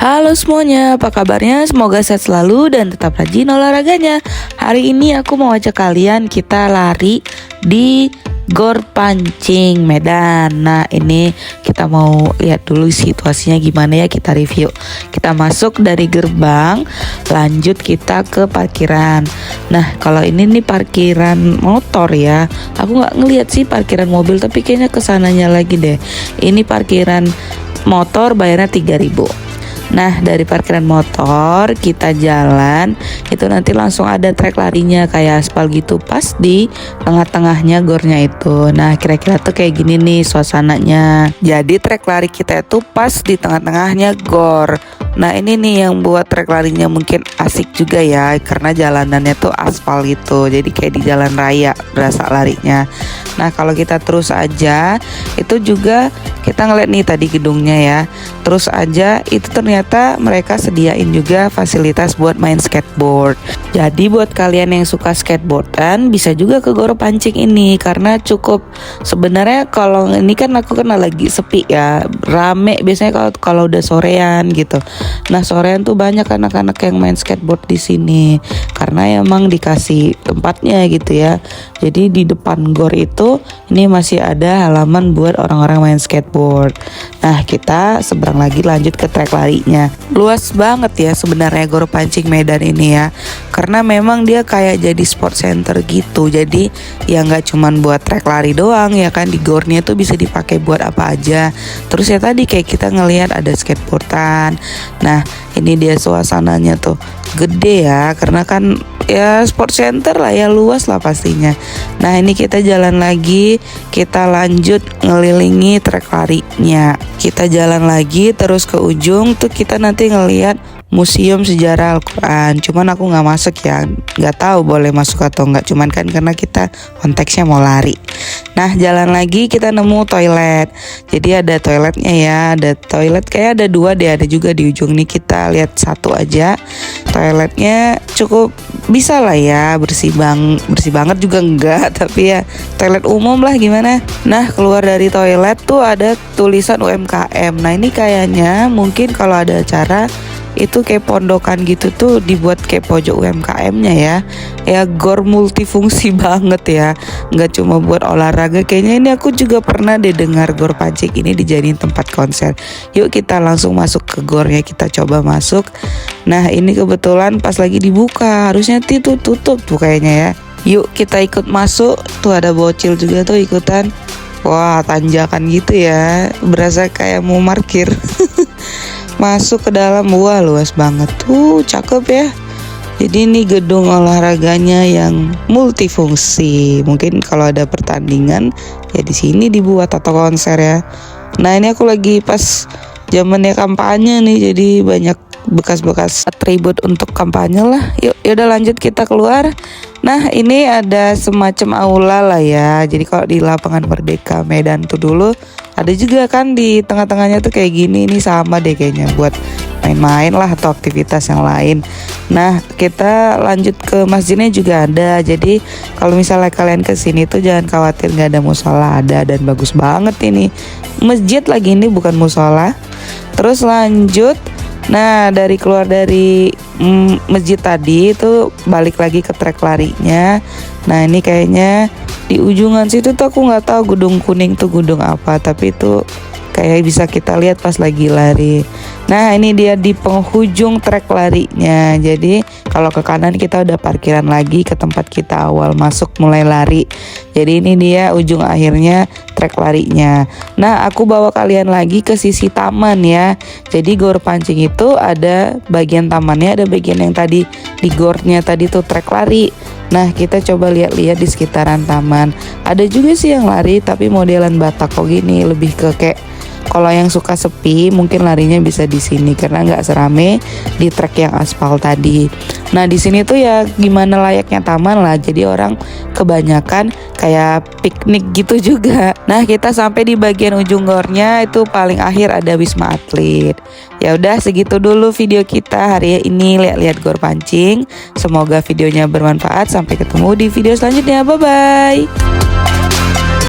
Halo semuanya, apa kabarnya? Semoga sehat selalu dan tetap rajin olahraganya. Hari ini aku mau ajak kalian kita lari di Gor Pancing Medan. Nah, ini kita mau lihat dulu situasinya gimana ya, kita review. Kita masuk dari gerbang, lanjut kita ke parkiran. Nah, kalau ini nih parkiran motor ya. Aku nggak ngeliat sih parkiran mobil, tapi kayaknya kesananya lagi deh. Ini parkiran motor bayarnya 3.000. Nah, dari parkiran motor kita jalan, itu nanti langsung ada trek larinya kayak aspal gitu, pas di tengah-tengahnya gornya itu. Nah, kira-kira tuh kayak gini nih suasananya. Jadi trek lari kita itu pas di tengah-tengahnya gor. Nah, ini nih yang buat trek larinya mungkin asik juga ya, karena jalanannya tuh aspal gitu. Jadi kayak di jalan raya berasa larinya. Nah, kalau kita terus aja, itu juga kita ngeliat nih tadi gedungnya ya. Terus aja itu ternyata mereka sediain juga fasilitas buat main skateboard. Jadi buat kalian yang suka skateboardan bisa juga ke Gor Pancing ini, karena cukup sebenarnya kalau ini kan aku kenal lagi sepi ya, rame biasanya kalau udah sorean gitu. Nah, sorean tuh banyak anak-anak yang main skateboard di sini karena emang dikasih tempatnya gitu ya. Jadi di depan gor itu ini masih ada halaman buat orang-orang main skateboard. Nah, kita seberang lagi lanjut ke trek larinya. Luas banget ya sebenarnya Gor Pancing Medan ini ya, karena memang dia kayak jadi sport center gitu. Jadi ya nggak cuman buat trek lari doang ya kan, di gornya tuh bisa dipakai buat apa aja. Terus ya tadi kayak kita ngelihat ada skateboardan. Nah, ini dia suasananya tuh gede ya, karena kan ya sport center lah ya, luas lah pastinya. Nah, ini kita jalan lagi, kita lanjut ngelilingi trek larinya. Kita jalan lagi terus ke ujung tuh kita nanti ngelihat Museum Sejarah Al-Quran. Cuman aku nggak masuk ya, nggak tahu boleh masuk atau nggak. Cuman kan karena kita konteksnya mau lari. Nah, jalan lagi kita nemu toilet. Jadi ada toiletnya ya, ada toilet kayak ada dua deh, ada juga di ujung nih. Kita lihat satu aja. Toiletnya cukup bisa lah ya, bersih banget juga enggak, tapi ya toilet umum lah gimana. Nah, keluar dari toilet tuh ada tulisan UMKM. Nah, ini kayaknya mungkin kalau ada acara itu kayak pondokan gitu tuh dibuat kayak pojok UMKM-nya ya. Ya gor multifungsi banget ya, nggak cuma buat olahraga. Kayaknya ini aku juga pernah deh dengar Gor Pancing ini dijadiin tempat konser. Yuk kita langsung masuk ke gornya, kita coba masuk. Nah, ini kebetulan pas lagi dibuka, harusnya itu tutup tuh kayaknya ya. Yuk kita ikut masuk, tuh ada bocil juga tuh ikutan. Wah, tanjakan gitu ya, berasa kayak mau parkir. Masuk ke dalam, wah luas banget tuh, cakep ya. Jadi ini gedung olahraganya yang multifungsi. Mungkin kalau ada pertandingan ya di sini dibuat atau konser ya. Nah, ini aku lagi pas zamannya kampanye nih, jadi banyak bekas-bekas atribut untuk kampanye lah. Yaudah lanjut kita keluar. Nah, ini ada semacam aula lah ya. Jadi kalau di lapangan Merdeka Medan tuh dulu ada juga kan di tengah-tengahnya tuh kayak gini. Ini sama deh kayaknya buat main-main lah atau aktivitas yang lain. Nah, kita lanjut ke masjidnya juga ada. Jadi kalau misalnya kalian kesini tuh jangan khawatir nggak ada musola, ada dan bagus banget ini. Masjid lagi, ini bukan musola. Terus lanjut. Nah, keluar dari masjid tadi itu balik lagi ke trek larinya. Nah, ini kayaknya di ujungan situ tuh aku nggak tahu gedung kuning tuh gedung apa, tapi itu kayak bisa kita lihat pas lagi lari. Nah, ini dia di penghujung trek larinya. Jadi kalau ke kanan kita udah parkiran lagi ke tempat kita awal masuk mulai lari. Jadi ini dia ujung akhirnya trek larinya. Nah, aku bawa kalian lagi ke sisi taman ya. Jadi Gor Pancing itu ada bagian tamannya, ada bagian yang tadi di gornya tadi tuh trek lari. Nah, kita coba lihat-lihat di sekitaran taman. Ada juga sih yang lari tapi modelan Batako gini, lebih ke kayak kalau yang suka sepi mungkin larinya bisa di sini karena nggak serame di trek yang aspal tadi. Nah, di sini tuh ya gimana layaknya taman lah. Jadi orang kebanyakan kayak piknik gitu juga. Nah, kita sampai di bagian ujung gornya, itu paling akhir ada Wisma Atlet. Ya udah segitu dulu video kita hari ini lihat-lihat Gor Pancing. Semoga videonya bermanfaat. Sampai ketemu di video selanjutnya. Bye bye.